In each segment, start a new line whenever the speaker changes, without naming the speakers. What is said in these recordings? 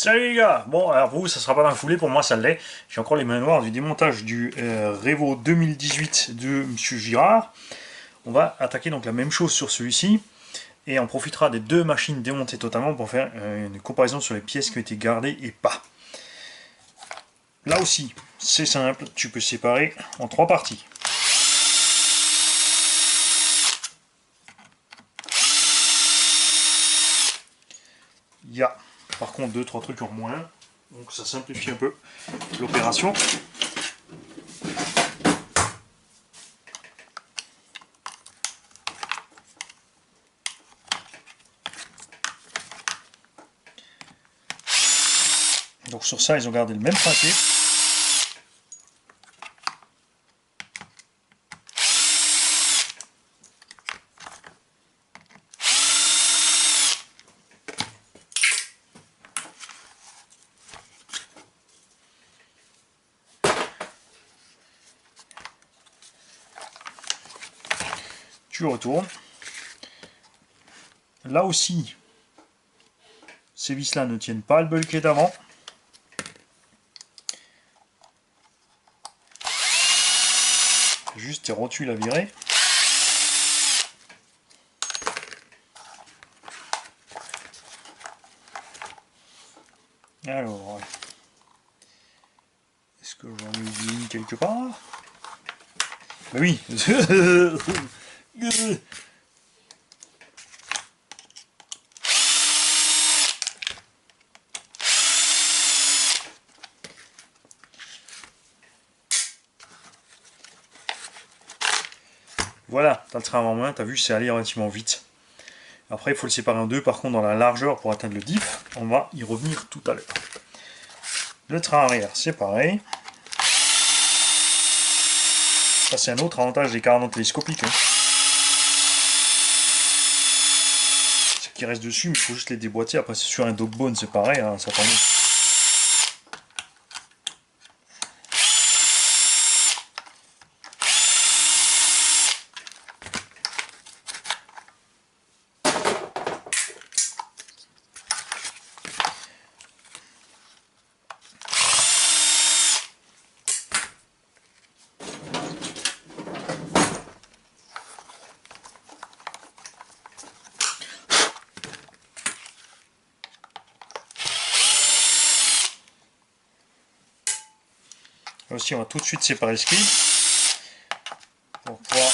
Salut les gars. Bon, alors pour vous, ça sera pas dans la foulée, pour moi ça l'est. J'ai encore les mains noires du démontage du Revo 2018 de Monsieur Girard. On va attaquer donc la même chose sur celui-ci. Et on profitera des deux machines démontées totalement pour faire une comparaison sur les pièces qui ont été gardées et pas. Là aussi, c'est simple, tu peux séparer en trois parties. Il y a par contre 2-3 trucs en moins, donc ça simplifie un peu l'opération. Donc sur ça, ils ont gardé le même principe. Tu retournes. Là aussi, ces vis-là ne tiennent pas le bulkhead d'avant. Juste tes rotules à virer. Alors, est-ce que j'en ai oublié une quelque part? Ben oui. Voilà, t'as le train en main, t'as vu, c'est allé relativement vite. Après, il faut le séparer en deux, par contre, dans la largeur pour atteindre le diff, on va y revenir tout à l'heure. Le train arrière, c'est pareil. Ça, c'est un autre avantage des cardans télescopiques. Ce qui reste dessus, mais il faut juste les déboîter. Après, c'est sur un dogbone, c'est pareil, hein, ça tombe. Là aussi, on va tout de suite séparer le ski pour pouvoir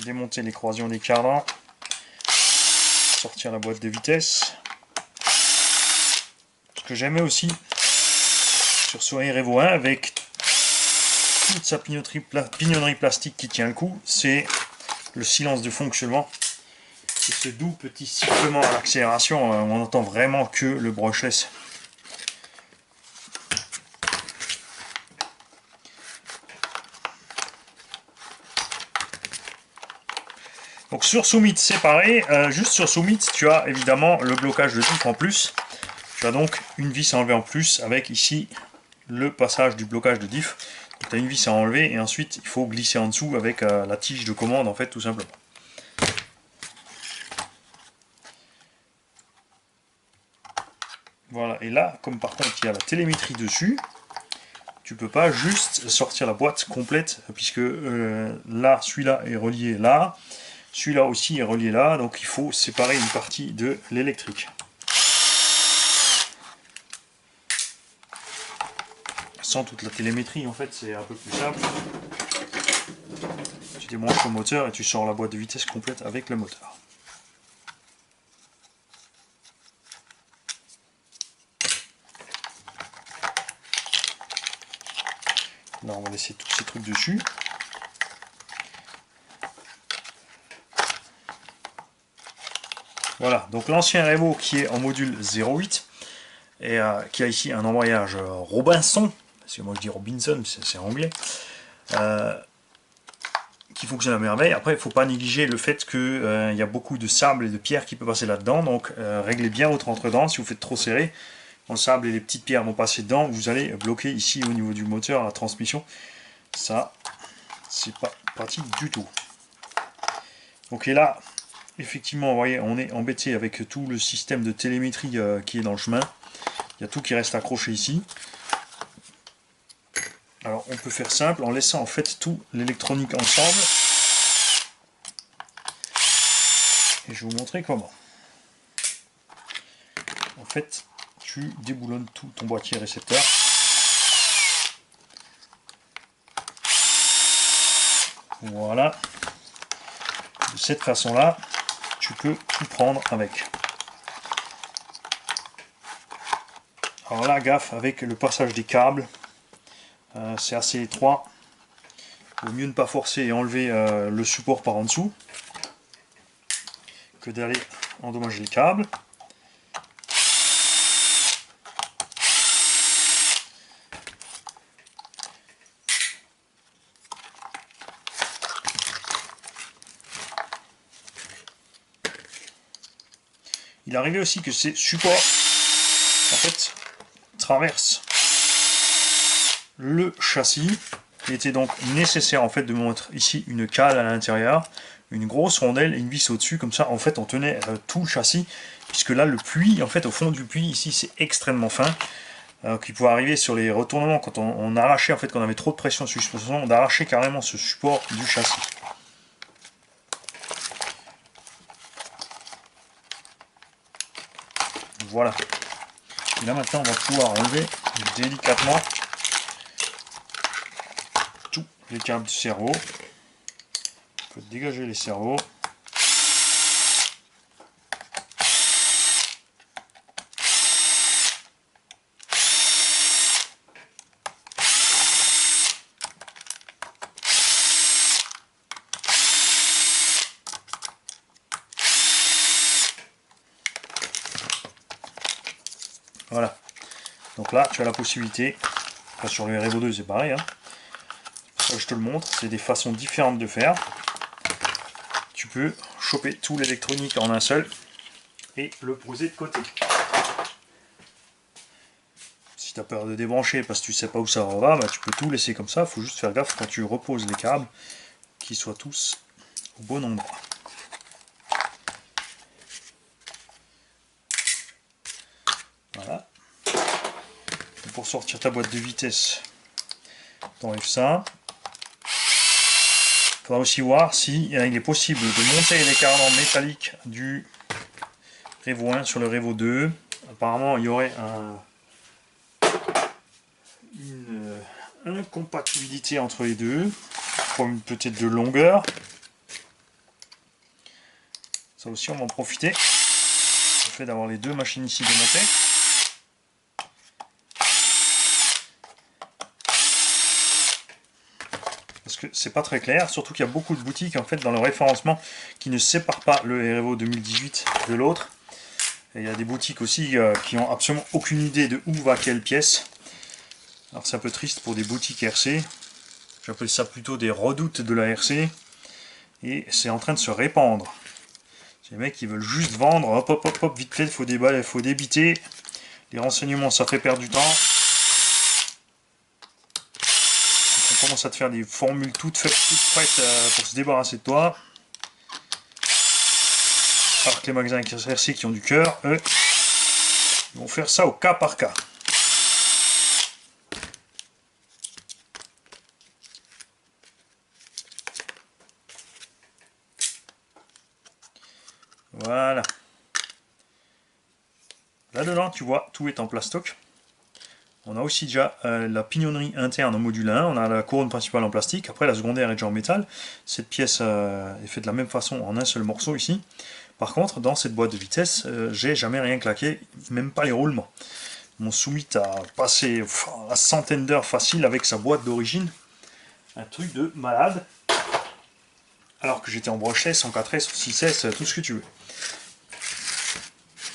démonter les croisillons des cardans, sortir la boîte de vitesse. Ce que j'aimais aussi sur ce Revo 1 avec toute sa pignonnerie plastique qui tient le coup, c'est le silence de fonctionnement et ce doux petit sifflement à l'accélération, on n'entend vraiment que le brushless. Donc sur Summit c'est pareil, juste sur Summit tu as évidemment le blocage de diff en plus. Tu as donc une vis à enlever en plus avec ici le passage du blocage de diff. Tu as une vis à enlever et ensuite il faut glisser en dessous avec la tige de commande en fait tout simplement. Voilà, et là comme par contre il y a la télémétrie dessus, tu peux pas juste sortir la boîte complète puisque là celui-là est relié là. Celui-là aussi est relié là, donc il faut séparer une partie de l'électrique. Sans toute la télémétrie, en fait, c'est un peu plus simple. Tu débranches le moteur et tu sors la boîte de vitesse complète avec le moteur. Là, on va laisser tous ces trucs dessus. Voilà, donc l'ancien Revo qui est en module 08 et qui a ici un embrayage Robinson, parce que moi je dis Robinson, c'est anglais, qui fonctionne à merveille. Après, il ne faut pas négliger le fait qu'il y a beaucoup de sable et de pierres qui peuvent passer là-dedans, donc réglez bien votre entre-dents. Si vous faites trop serré, quand le sable et les petites pierres vont passer dedans, vous allez bloquer ici au niveau du moteur, la transmission. Ça, c'est pas pratique du tout. Donc et là, effectivement, vous voyez, on est embêté avec tout le système de télémétrie qui est dans le chemin. Il y a tout qui reste accroché ici. Alors on peut faire simple en laissant en fait tout l'électronique ensemble. Et je vais vous montrer comment. En fait, tu déboulonnes tout ton boîtier récepteur. Voilà. De cette façon-là, tu peux tout prendre avec. Alors là, gaffe avec le passage des câbles. C'est assez étroit. Il vaut mieux ne pas forcer et enlever le support par en dessous que d'aller endommager le câble. Il est arrivé aussi que ces supports en fait traversent le châssis. Il était donc nécessaire en fait de mettre ici une cale à l'intérieur, une grosse rondelle et une vis au-dessus, comme ça en fait on tenait tout le châssis, puisque là le puits, en fait au fond du puits ici c'est extrêmement fin, qui pouvait arriver sur les retournements quand on arrachait, en fait quand on avait trop de pression sur suspension, on arrachait carrément ce support du châssis. Voilà. Et là maintenant on va pouvoir enlever délicatement tous les câbles du cerveau. On peut dégager les cerveaux. Voilà. Donc là, tu as la possibilité, enfin, sur le Revo 2 c'est pareil, hein. Je te le montre, c'est des façons différentes de faire. Tu peux choper tout l'électronique en un seul et le poser de côté. Si tu as peur de débrancher parce que tu sais pas où ça va, bah, tu peux tout laisser comme ça. Il faut juste faire gaffe quand tu reposes les câbles qu'ils soient tous au bon endroit. Voilà. Et pour sortir ta boîte de vitesse, tu enlèves ça. Il faudra aussi voir si il est possible de monter les cardan métalliques du Revo 1 sur le Revo 2. Apparemment, il y aurait une incompatibilité entre les deux, comme peut-être de longueur. Ça aussi, on va en profiter. Le fait d'avoir les deux machines ici démontées. Parce que c'est pas très clair, surtout qu'il y a beaucoup de boutiques en fait dans le référencement qui ne séparent pas le Revo 2018 de l'autre. Et il y a des boutiques aussi qui ont absolument aucune idée de où va quelle pièce. Alors c'est un peu triste pour des boutiques RC. J'appelle ça plutôt des redoutes de la RC. Et c'est en train de se répandre. C'est les mecs qui veulent juste vendre, hop hop hop hop, vite fait, il faut débiter. Les renseignements, ça fait perdre du temps. On commence à te faire des formules toutes faites, toutes prêtes pour se débarrasser de toi. Alors que les magasins RC qui ont du cœur, eux, ils vont faire ça au cas par cas. Voilà. Là-dedans, tu vois, tout est en plastoc. On a aussi déjà la pignonnerie interne en module 1, on a la couronne principale en plastique, après la secondaire est déjà en métal. Cette pièce est faite de la même façon en un seul morceau ici. Par contre, dans cette boîte de vitesse, j'ai jamais rien claqué, même pas les roulements. Mon Summit a passé la centaine d'heures facile avec sa boîte d'origine. Un truc de malade. Alors que j'étais en brushless, en 4S, en 6S, tout ce que tu veux.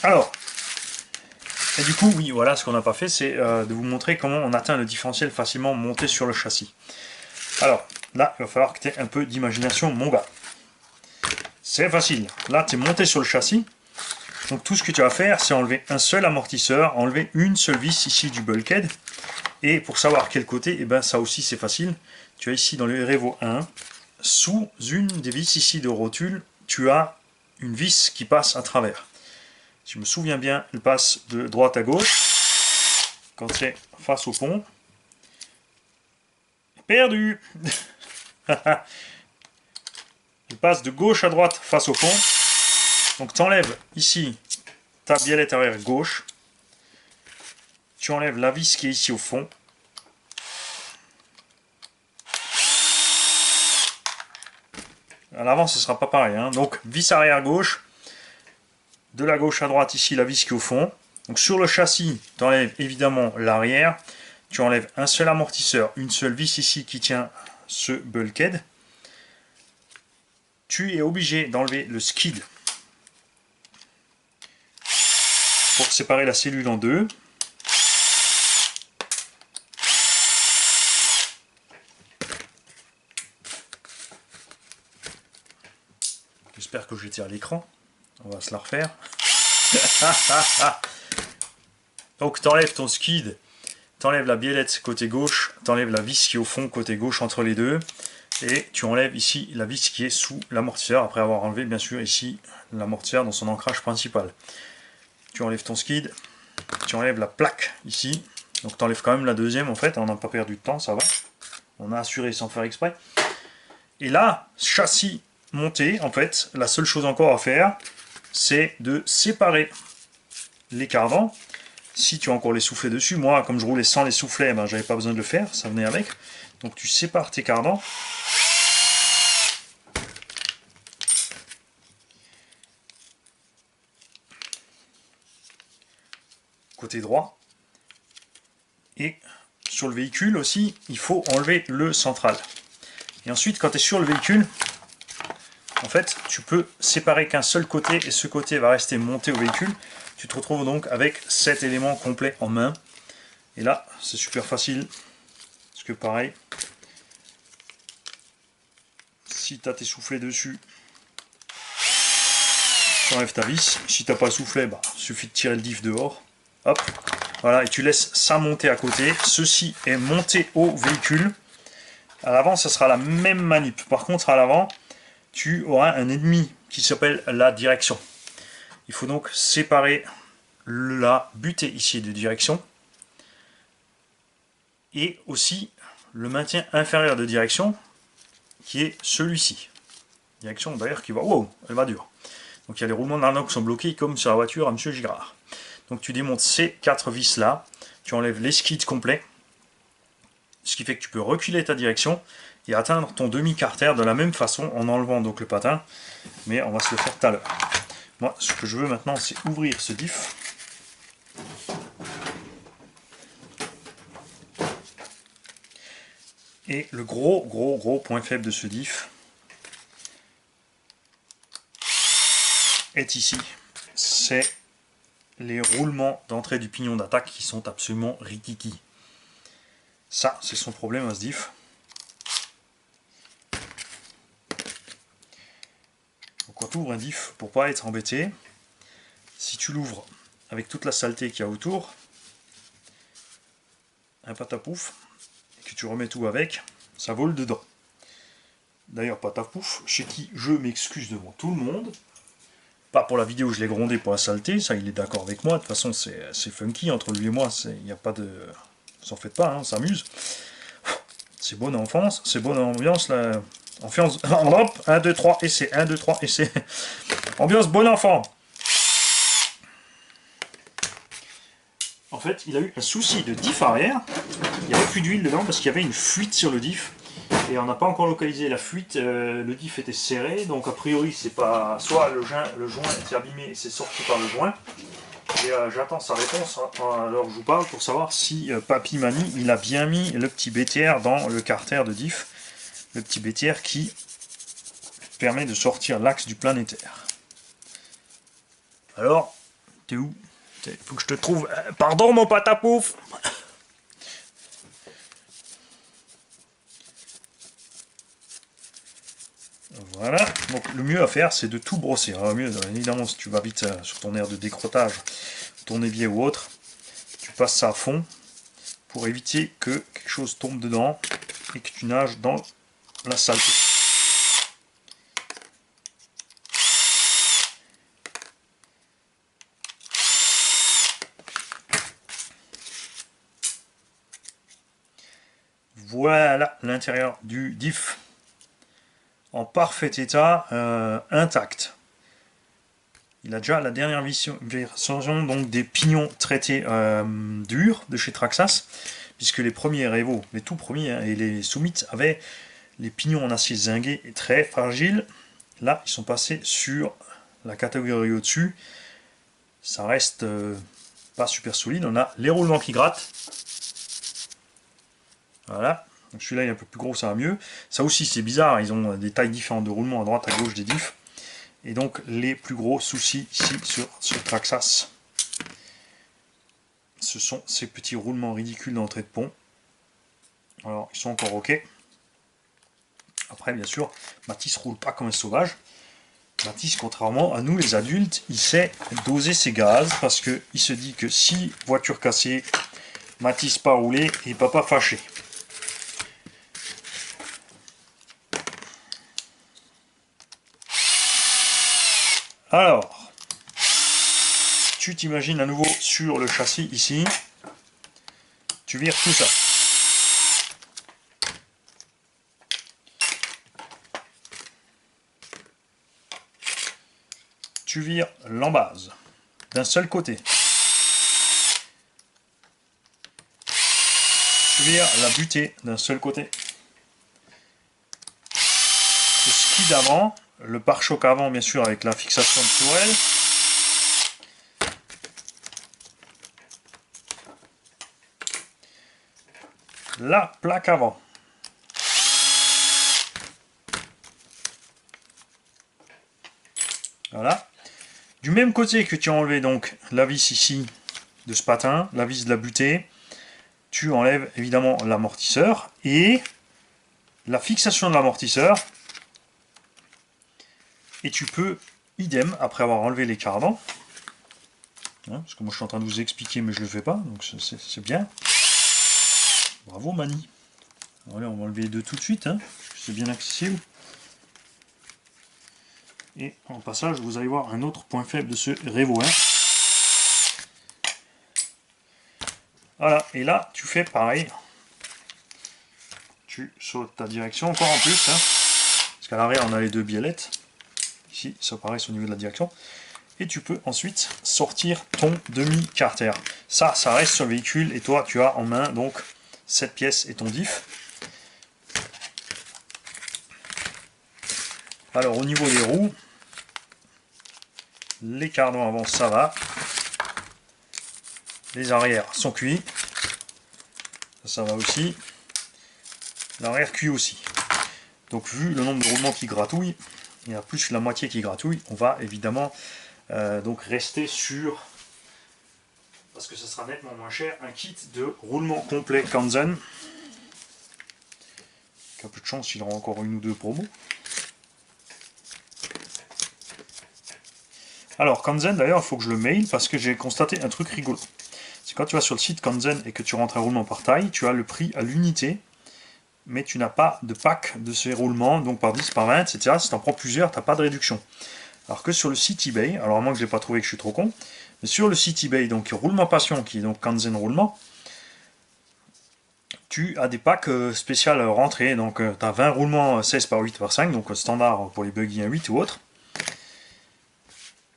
Alors, et du coup, oui, voilà, ce qu'on n'a pas fait, c'est de vous montrer comment on atteint le différentiel facilement monté sur le châssis. Alors, là, il va falloir que tu aies un peu d'imagination, mon gars. C'est facile. Là, tu es monté sur le châssis. Donc, tout ce que tu vas faire, c'est enlever un seul amortisseur, enlever une seule vis ici du bulkhead. Et pour savoir quel côté, eh ben, ça aussi, c'est facile. Tu as ici, dans le Revo 1, sous une des vis ici de rotule, tu as une vis qui passe à travers. Si je me souviens bien, elle passe de droite à gauche. quand c'est face au pont. Perdu. Il passe de gauche à droite face au pont. Donc tu enlèves ici ta biellette arrière gauche. Tu enlèves la vis qui est ici au fond. À l'avant, ce ne sera pas pareil. Hein. Donc vis arrière gauche. De la gauche à droite, ici, la vis qui est au fond. Donc sur le châssis, tu enlèves évidemment l'arrière. Tu enlèves un seul amortisseur, une seule vis ici qui tient ce bulkhead. Tu es obligé d'enlever le skid pour séparer la cellule en deux. J'espère que je tire l'écran. On va se la refaire. Donc tu enlèves ton skid. T'enlèves la biellette côté gauche, t'enlèves la vis qui est au fond côté gauche entre les deux, et tu enlèves ici la vis qui est sous l'amortisseur, après avoir enlevé bien sûr ici l'amortisseur dans son ancrage principal. Tu enlèves ton skid, tu enlèves la plaque ici, donc t'enlèves quand même la deuxième en fait, on n'a pas perdu de temps, ça va, on a assuré sans faire exprès. Et là, châssis monté, en fait, la seule chose encore à faire, c'est de séparer les cardans. Si tu as encore les soufflets dessus, moi comme je roulais sans les soufflets, ben, j'avais pas besoin de le faire, ça venait avec. Donc tu sépares tes cardans. Côté droit. Et sur le véhicule aussi, il faut enlever le central. Et ensuite, quand tu es sur le véhicule, en fait, tu peux séparer qu'un seul côté et ce côté va rester monté au véhicule. Tu te retrouves donc avec 7 éléments complets en main. Et là, c'est super facile. Parce que pareil, si tu as tes soufflets dessus, tu enlèves ta vis. Si tu n'as pas le soufflet, bah, il suffit de tirer le diff dehors. Hop, voilà, et tu laisses ça monter à côté. Ceci est monté au véhicule. À l'avant, ça sera la même manip. Par contre, à l'avant, tu auras un ennemi qui s'appelle la direction. Il faut donc séparer la butée ici de direction et aussi le maintien inférieur de direction qui est celui-ci. Direction d'ailleurs qui va... Wow, elle va dure. Donc il y a les roulements d'arnaque qui sont bloqués comme sur la voiture à M. Girard. Donc tu démontes ces 4 vis là, tu enlèves les skids complets, ce qui fait que tu peux reculer ta direction et atteindre ton demi-carter de la même façon en enlevant donc le patin, mais on va se le faire tout à l'heure. Moi ce que je veux maintenant c'est ouvrir ce diff. Et le gros point faible de ce diff est ici, c'est les roulements d'entrée du pignon d'attaque qui sont absolument rikiki. Ça, c'est son problème à ce diff. Donc quand tu ouvres un diff, pour pas être embêté, si tu l'ouvres avec toute la saleté qu'il y a autour, un patapouf, et que tu remets tout avec, ça vole dedans. D'ailleurs, patapouf, chez qui je m'excuse devant tout le monde, pas pour la vidéo, je l'ai grondé pour la saleté, ça il est d'accord avec moi, de toute façon c'est funky, entre lui et moi, il n'y a pas de... S'en faites pas, hein, on s'amuse. C'est bonne enfance, c'est bonne ambiance, là. Ambiance, hop, 1, 2, 3, essai, 1, 2, 3, essai. Ambiance bon enfant. En fait, il a eu un souci de diff arrière, il n'y avait plus d'huile dedans parce qu'il y avait une fuite sur le diff. Et on n'a pas encore localisé la fuite, le diff était serré, donc a priori c'est pas... Soit le joint était abîmé et c'est sorti par le joint, et j'attends sa réponse alors je vous parle pour savoir si Papy Mani il a bien mis le petit BTR dans le carter de diff, le petit BTR qui permet de sortir l'axe du planétaire. Alors, t'es où? Faut que je te trouve... Pardon mon patapouf. Voilà, donc le mieux à faire c'est de tout brosser. Alors, le mieux, évidemment, si tu vas vite sur ton aire de décrottage, ton évier ou autre, tu passes ça à fond pour éviter que quelque chose tombe dedans et que tu nages dans la saleté. Voilà l'intérieur du diff en parfait état, intact. Il a déjà la dernière version donc des pignons traités durs de chez Traxxas, puisque les premiers Revo, les tout premiers et les Summit avaient les pignons en acier zingué et très fragiles. Là, ils sont passés sur la catégorie au-dessus. Ça reste pas super solide. On a les roulements qui grattent. Voilà. Donc celui-là il est un peu plus gros, ça va mieux. Ça aussi c'est bizarre, ils ont des tailles différentes de roulement à droite, à gauche des diffs. Et donc les plus gros soucis ici sur Traxxas, ce sont ces petits roulements ridicules d'entrée de pont. Alors ils sont encore ok. Après bien sûr, Matisse roule pas comme un sauvage. Matisse, contrairement à nous les adultes, il sait doser ses gaz parce qu'il se dit que si voiture cassée, Matisse pas roulé et papa fâché. Alors, tu t'imagines à nouveau sur le châssis ici, tu vires tout ça. Tu vires l'embase d'un seul côté. Tu vires la butée d'un seul côté. Le ski d'avant, le pare-choc avant bien sûr avec la fixation de tourelle. La plaque avant. Voilà. Du même côté que tu as enlevé donc la vis ici de ce patin, la vis de la butée, tu enlèves évidemment l'amortisseur et la fixation de l'amortisseur. Et tu peux, idem, après avoir enlevé les cardans, hein, parce que moi je suis en train de vous expliquer mais je le fais pas, donc c'est bien. Bravo Mani. Allez, on va enlever les deux tout de suite, hein, c'est bien accessible. Et en passage, vous allez voir un autre point faible de ce Revo 1. Voilà, et là, tu fais pareil. Tu sautes ta direction encore en plus, hein, parce qu'à l'arrière, on a les deux biellettes. Ici, ça apparaît au niveau de la direction. Et tu peux ensuite sortir ton demi-carter. Ça reste sur le véhicule, et toi, tu as en main donc cette pièce et ton diff. Alors, au niveau des roues, les cardans avant, ça va. Les arrières sont cuits. Ça va aussi. L'arrière cuit aussi. Donc, vu le nombre de roulements qui gratouillent, il y a plus que la moitié qui gratouille, on va évidemment donc rester sur, parce que ce sera nettement moins cher, un kit de roulement complet Kanzen. Qui a peu de chance, il aura encore une ou deux promos. Alors, Kanzen, d'ailleurs, il faut que je le mail parce que j'ai constaté un truc rigolo. C'est quand tu vas sur le site Kanzen et que tu rentres un roulement par taille, tu as le prix à l'unité, mais tu n'as pas de pack de ces roulements, donc par 10, par 20, etc. Si tu en prends plusieurs, tu n'as pas de réduction. Alors que sur le site eBay, alors moi que je n'ai pas trouvé, que je suis trop con, mais sur le site eBay, donc roulement passion, qui est donc Kanzen roulement, tu as des packs spéciaux rentrés, donc tu as 20 roulements 16 par 8 par 5, donc standard pour les buggy 1.8 ou autre.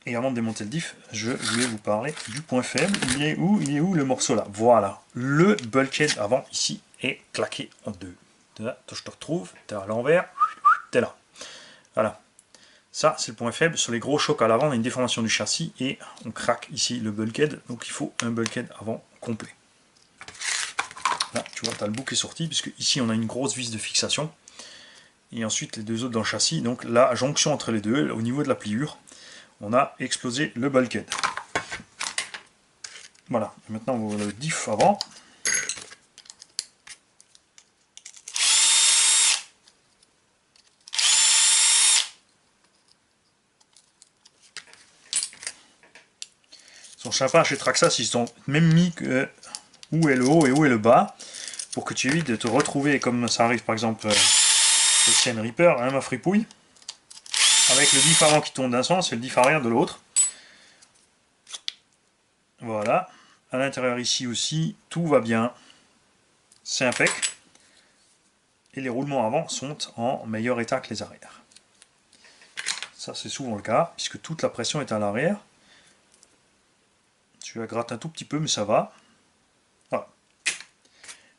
Et avant de démonter le diff, je vais vous parler du point faible. Il est où le morceau là? Voilà, le bulkhead avant ici est claqué en deux. Là, je te retrouve, t'es à l'envers, t'es là. Voilà. Ça, c'est le point faible. Sur les gros chocs à l'avant, on a une déformation du châssis et on craque ici le bulkhead. Donc il faut un bulkhead avant complet. Là, tu vois, tu as le bout qui est sorti, puisque ici on a une grosse vis de fixation. Et ensuite les deux autres dans le châssis. Donc la jonction entre les deux, au niveau de la pliure, on a explosé le bulkhead. Voilà, et maintenant on voit le diff avant. Ils sont sympas chez Traxxas, ils sont même mis que où est le haut et où est le bas, pour que tu évites de te retrouver, comme ça arrive par exemple chez CN Reaper, hein, ma fripouille, avec le diff avant qui tourne d'un sens et le diff arrière de l'autre. Voilà, à l'intérieur ici aussi, tout va bien, c'est impec. et les roulements avant sont en meilleur état que les arrières. Ça c'est souvent le cas, puisque toute la pression est à l'arrière. Tu la grattes un tout petit peu, mais ça va. Voilà.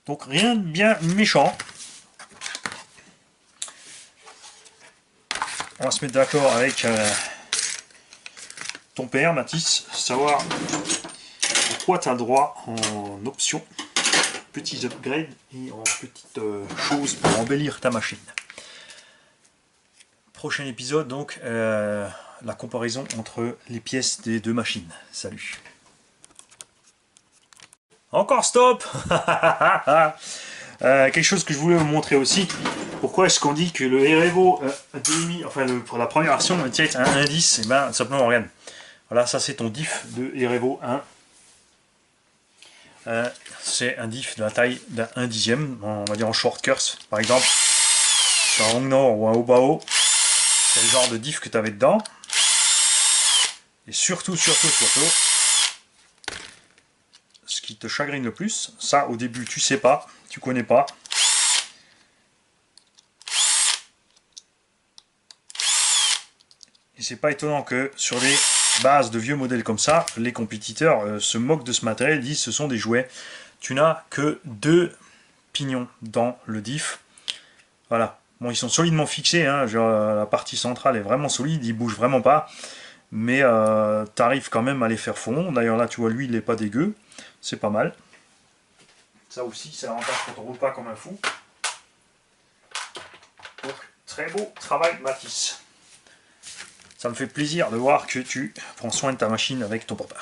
Donc rien de bien méchant. On va se mettre d'accord avec ton père, Mathis, savoir pourquoi tu as le droit en option, petits upgrades et en petites choses pour embellir ta machine. Prochain épisode, donc, la comparaison entre les pièces des deux machines. Salut. Encore stop. Quelque chose que je voulais vous montrer aussi. Pourquoi est-ce qu'on dit que le Erevo enfin pour la première version, le Tiet un 1.10, et ben simplement regarde. Voilà, ça c'est ton diff de Erevo 1. C'est un diff de la taille d'un 1/10, on va dire en short curse par exemple. Sur un Hongnor ou un Obao, c'est le genre de diff que tu avais dedans. Et surtout, ce qui te chagrine le plus, ça au début tu sais pas, tu connais pas. Et c'est pas étonnant que sur les bases de vieux modèles comme ça, les compétiteurs se moquent de ce matériel, disent ce sont des jouets. Tu n'as que 2 pignons dans le diff. Voilà. Bon, ils sont solidement fixés, hein. Genre, la partie centrale est vraiment solide, ils bougent vraiment pas. Mais tu arrives quand même à les faire fondre. D'ailleurs là, tu vois, lui, il n'est pas dégueu. C'est pas mal. Ça aussi, c'est l'avantage quand on roule pas comme un fou. Donc, très beau travail, Mathis. Ça me fait plaisir de voir que tu prends soin de ta machine avec ton papa.